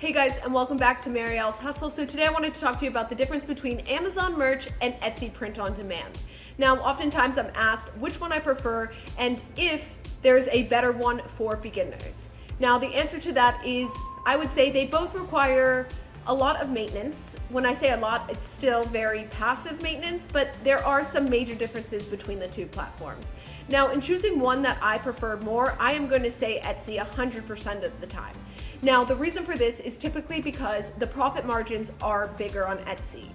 Hey guys, and welcome back to Marielle's Hustle. So today I wanted to talk to you about the difference between Amazon merch and Etsy print on demand. Now, oftentimes I'm asked which one I prefer and if there's a better one for beginners. Now, the answer to that is I would say they both require a lot of maintenance. When I say a lot, it's still very passive maintenance, but there are some major differences between the two platforms. Now, in choosing one that I prefer more, I am going to say Etsy 100% of the time. Now, the reason for this is typically because the profit margins are bigger on Etsy.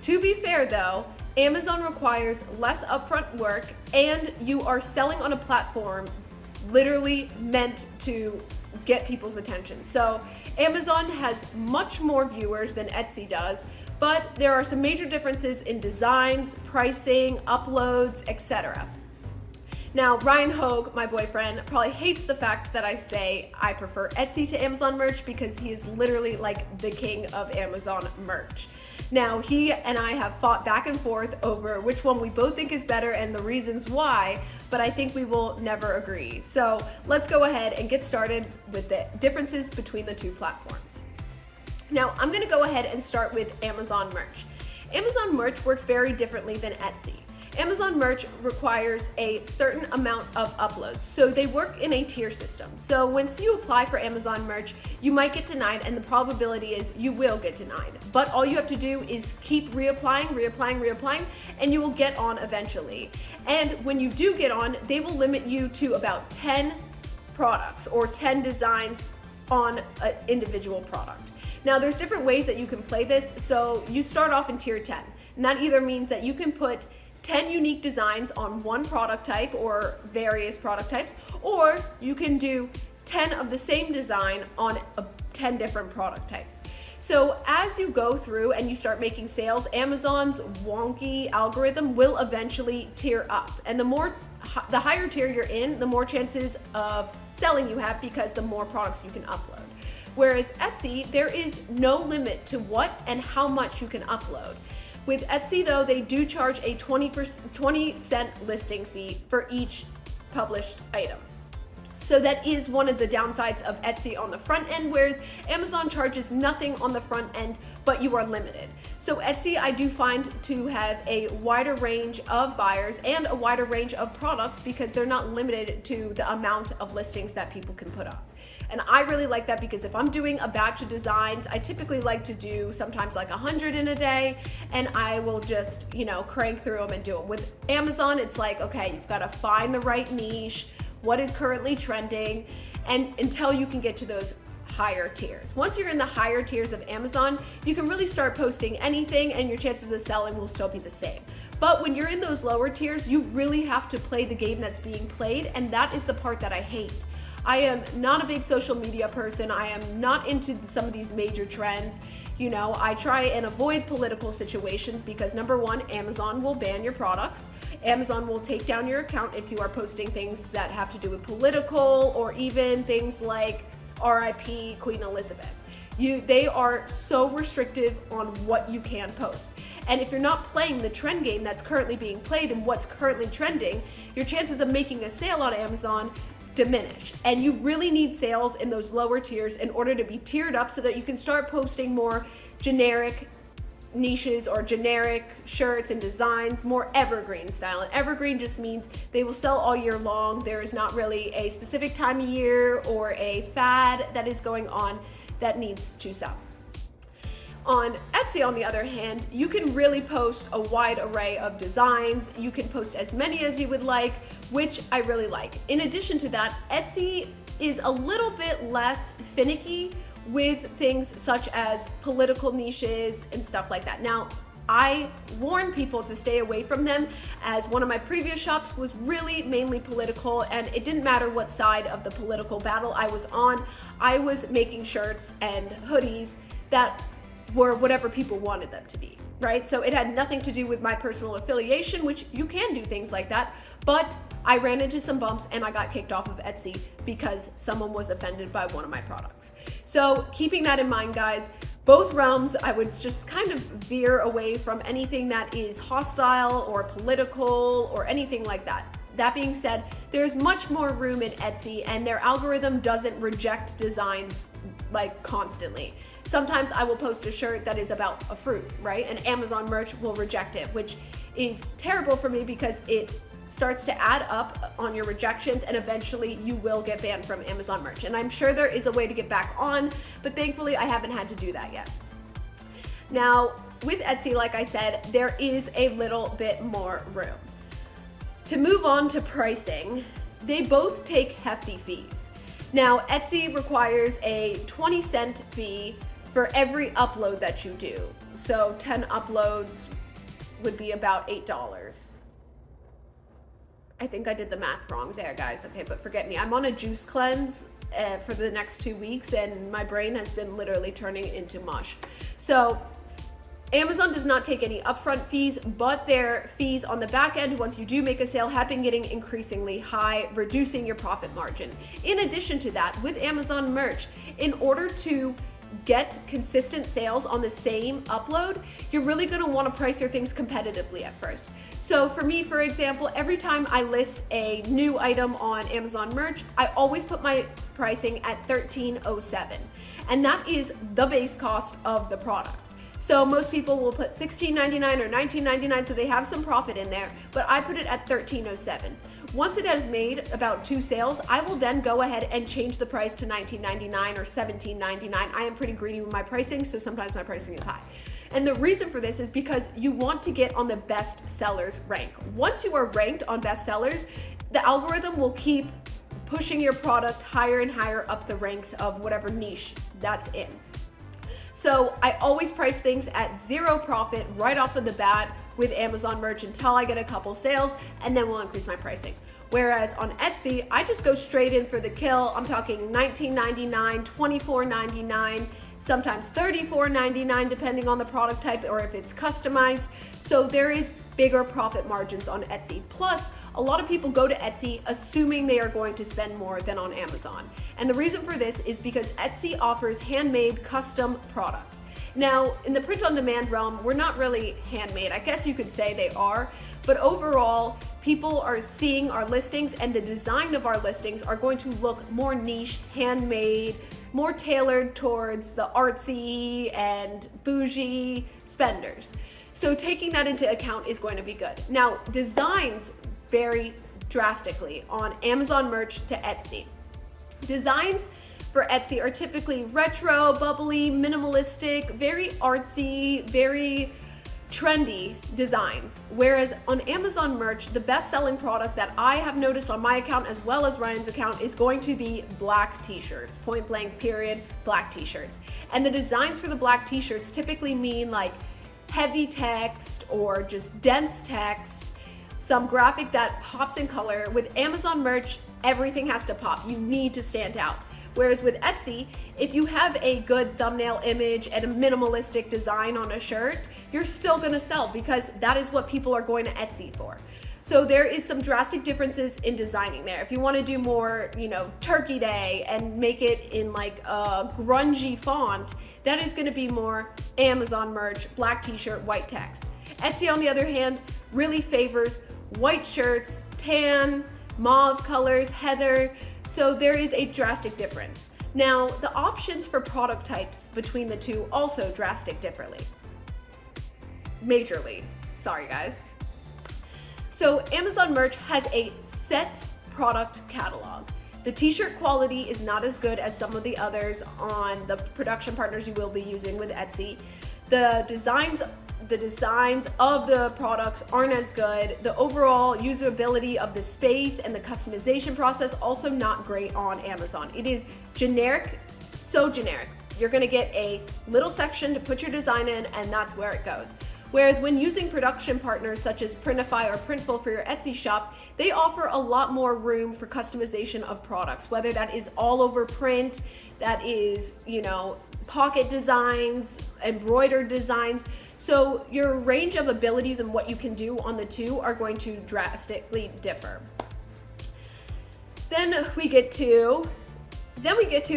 To be fair though, Amazon requires less upfront work and you are selling on a platform literally meant to get people's attention. So Amazon has much more viewers than Etsy does, but there are some major differences in designs, pricing, uploads, etc. Now, Ryan Hogue, my boyfriend, probably hates the fact that I say I prefer Etsy to Amazon merch because he is literally like the king of Amazon merch. Now, he and I have fought back and forth over which one we both think is better and the reasons why, but I think we will never agree. So let's go ahead and get started with the differences between the two platforms. Now, I'm gonna go ahead and start with Amazon merch. Amazon merch works very differently than Etsy. Amazon merch requires a certain amount of uploads. So they work in a tier system. So once you apply for Amazon merch, you might get denied and the probability is you will get denied. But all you have to do is keep reapplying, and you will get on eventually. And when you do get on, they will limit you to about 10 products or 10 designs on an individual product. Now there's different ways that you can play this. So you start off in tier 10. And that either means that you can put 10 unique designs on one product type or various product types, or you can do 10 of the same design on 10 different product types. So as you go through and you start making sales, Amazon's wonky algorithm will eventually tier up. And the higher tier you're in, the more chances of selling you have because the more products you can upload. Whereas Etsy, there is no limit to what and how much you can upload. With Etsy though, they do charge a 20-cent listing fee for each published item. So that is one of the downsides of Etsy on the front end, whereas Amazon charges nothing on the front end, but you are limited. So Etsy, I do find to have a wider range of buyers and a wider range of products because they're not limited to the amount of listings that people can put up. And I really like that because if I'm doing a batch of designs, I typically like to do sometimes like 100 in a day, and I will just, crank through them and do them. With Amazon, it's like, okay, you've got to find the right niche, what is currently trending, and until you can get to those higher tiers. Once you're in the higher tiers of Amazon, you can really start posting anything and your chances of selling will still be the same. But when you're in those lower tiers, you really have to play the game that's being played, and that is the part that I hate. I am not a big social media person. I am not into some of these major trends. I try and avoid political situations because number one, Amazon will ban your products. Amazon will take down your account if you are posting things that have to do with political or even things like RIP Queen Elizabeth. They are so restrictive on what you can post. And if you're not playing the trend game that's currently being played and what's currently trending, your chances of making a sale on Amazon diminish. And you really need sales in those lower tiers in order to be tiered up so that you can start posting more generic niches or generic shirts and designs, more evergreen style. And evergreen just means they will sell all year long. There is not really a specific time of year or a fad that is going on that needs to sell. On Etsy, on the other hand, you can really post a wide array of designs. You can post as many as you would like, which I really like. In addition to that, Etsy is a little bit less finicky with things such as political niches and stuff like that. Now, I warn people to stay away from them as one of my previous shops was really mainly political, and it didn't matter what side of the political battle I was on. I was making shirts and hoodies that were whatever people wanted them to be, right? So it had nothing to do with my personal affiliation, which you can do things like that, but I ran into some bumps and I got kicked off of Etsy because someone was offended by one of my products. So keeping that in mind, guys, both realms, I would just kind of veer away from anything that is hostile or political or anything like that. That being said, there's much more room in Etsy and their algorithm doesn't reject designs like constantly. Sometimes I will post a shirt that is about a fruit, right? And Amazon merch will reject it, which is terrible for me because it starts to add up on your rejections and eventually you will get banned from Amazon merch. And I'm sure there is a way to get back on, but thankfully I haven't had to do that yet. Now, with Etsy, like I said, there is a little bit more room. To move on to pricing, they both take hefty fees. Now, Etsy requires a 20-cent fee for every upload that you do. So 10 uploads would be about $8. I think I did the math wrong there, guys. Okay, but forget me. I'm on a juice cleanse for the next 2 weeks and my brain has been literally turning into mush. So Amazon does not take any upfront fees, but their fees on the back end, once you do make a sale, have been getting increasingly high, reducing your profit margin. In addition to that, with Amazon merch, in order to get consistent sales on the same upload, you're really going to want to price your things competitively at first. So for me, for example, every time I list a new item on Amazon merch, I always put my pricing at $13.07, and that is the base cost of the product. So most people will put $16.99 or $19.99, so they have some profit in there, but I put it at $13.07. Once it has made about 2 sales, I will then go ahead and change the price to $19.99 or $17.99. I am pretty greedy with my pricing, so sometimes my pricing is high. And the reason for this is because you want to get on the best sellers rank. Once you are ranked on best sellers, the algorithm will keep pushing your product higher and higher up the ranks of whatever niche that's in. So I always price things at 0 profit right off of the bat with Amazon merch until I get a couple sales, and then we'll increase my pricing. Whereas on Etsy, I just go straight in for the kill. I'm talking $19.99, $24.99, sometimes $34.99 depending on the product type or if it's customized. So there is bigger profit margins on Etsy. Plus, a lot of people go to Etsy assuming they are going to spend more than on Amazon. And the reason for this is because Etsy offers handmade custom products. Now, in the print-on-demand realm, we're not really handmade. I guess you could say they are, but overall, people are seeing our listings and the design of our listings are going to look more niche, handmade, more tailored towards the artsy and bougie spenders. So taking that into account is going to be good. Now, designs vary drastically on Amazon merch to Etsy. Designs for Etsy are typically retro, bubbly, minimalistic, very artsy, very trendy designs. Whereas on Amazon merch, the best-selling product that I have noticed on my account as well as Ryan's account is going to be black t-shirts, point blank period, black t-shirts. And the designs for the black t-shirts typically mean like heavy text or just dense text, some graphic that pops in color. With Amazon merch, everything has to pop. You need to stand out. Whereas with Etsy, if you have a good thumbnail image and a minimalistic design on a shirt, you're still gonna sell because that is what people are going to Etsy for. So there is some drastic differences in designing there. If you wanna do more, Turkey Day and make it in like a grungy font, that is gonna be more Amazon merch, black t-shirt, white text. Etsy, on the other hand, really favors white shirts, tan, mauve colors, heather. So there is a drastic difference. Now, the options for product types between the two also drastic differently. Majorly. Sorry, guys. So Amazon merch has a set product catalog. The t-shirt quality is not as good as some of the others on the production partners you will be using with Etsy. The designs of the products aren't as good. The overall usability of the space and the customization process also not great on Amazon. It is generic, so generic. You're gonna get a little section to put your design in and that's where it goes. Whereas when using production partners such as Printify or Printful for your Etsy shop, they offer a lot more room for customization of products, whether that is all over print, that is, pocket designs, embroidered designs. So your range of abilities and what you can do on the two are going to drastically differ. Then we get to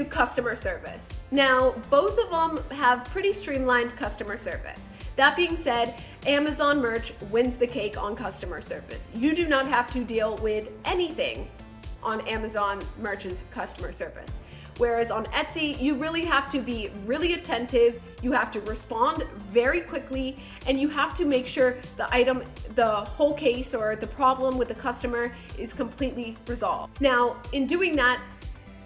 customer service. Now, both of them have pretty streamlined customer service. That being said, Amazon merch wins the cake on customer service. You do not have to deal with anything on Amazon merch's customer service. Whereas on Etsy, you really have to be really attentive, you have to respond very quickly, and you have to make sure the item, the whole case or the problem with the customer is completely resolved. Now, in doing that,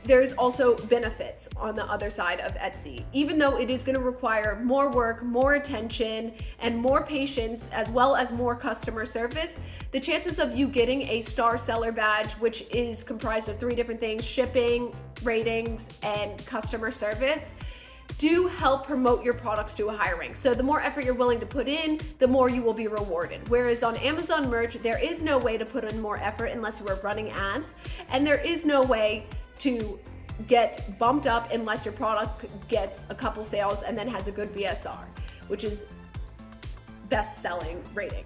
there's also benefits on the other side of Etsy. Even though it is going to require more work, more attention, and more patience, as well as more customer service, the chances of you getting a star seller badge, which is comprised of 3 different things: shipping, ratings, and customer service, do help promote your products to a higher rank. So the more effort you're willing to put in, the more you will be rewarded. Whereas on Amazon Merch, there is no way to put in more effort unless you are running ads, and there is no way to get bumped up unless your product gets a couple sales and then has a good BSR, which is best selling rating.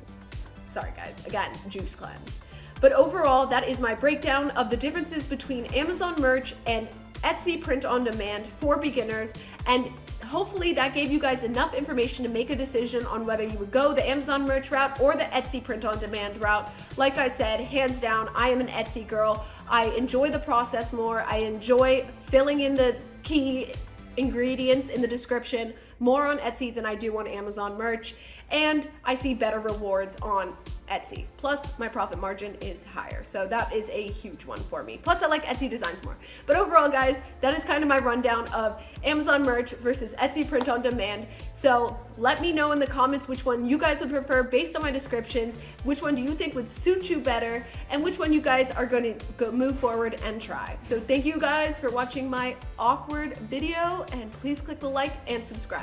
Sorry guys, again, juice cleanse. But overall, that is my breakdown of the differences between Amazon Merch and Etsy print on demand for beginners, and hopefully that gave you guys enough information to make a decision on whether you would go the Amazon Merch route or the Etsy print on demand route. Like I said, hands down, I am an Etsy girl. I enjoy the process more. I enjoy filling in the key ingredients in the description more on Etsy than I do on Amazon Merch, and I see better rewards on Etsy. Plus, my profit margin is higher, so that is a huge one for me. Plus, I like Etsy designs more. But overall, guys, that is kind of my rundown of Amazon Merch versus Etsy print on demand. So let me know in the comments which one you guys would prefer based on my descriptions, which one do you think would suit you better, and which one you guys are going to go move forward and try. So thank you guys for watching my awkward video, and please click the like and subscribe.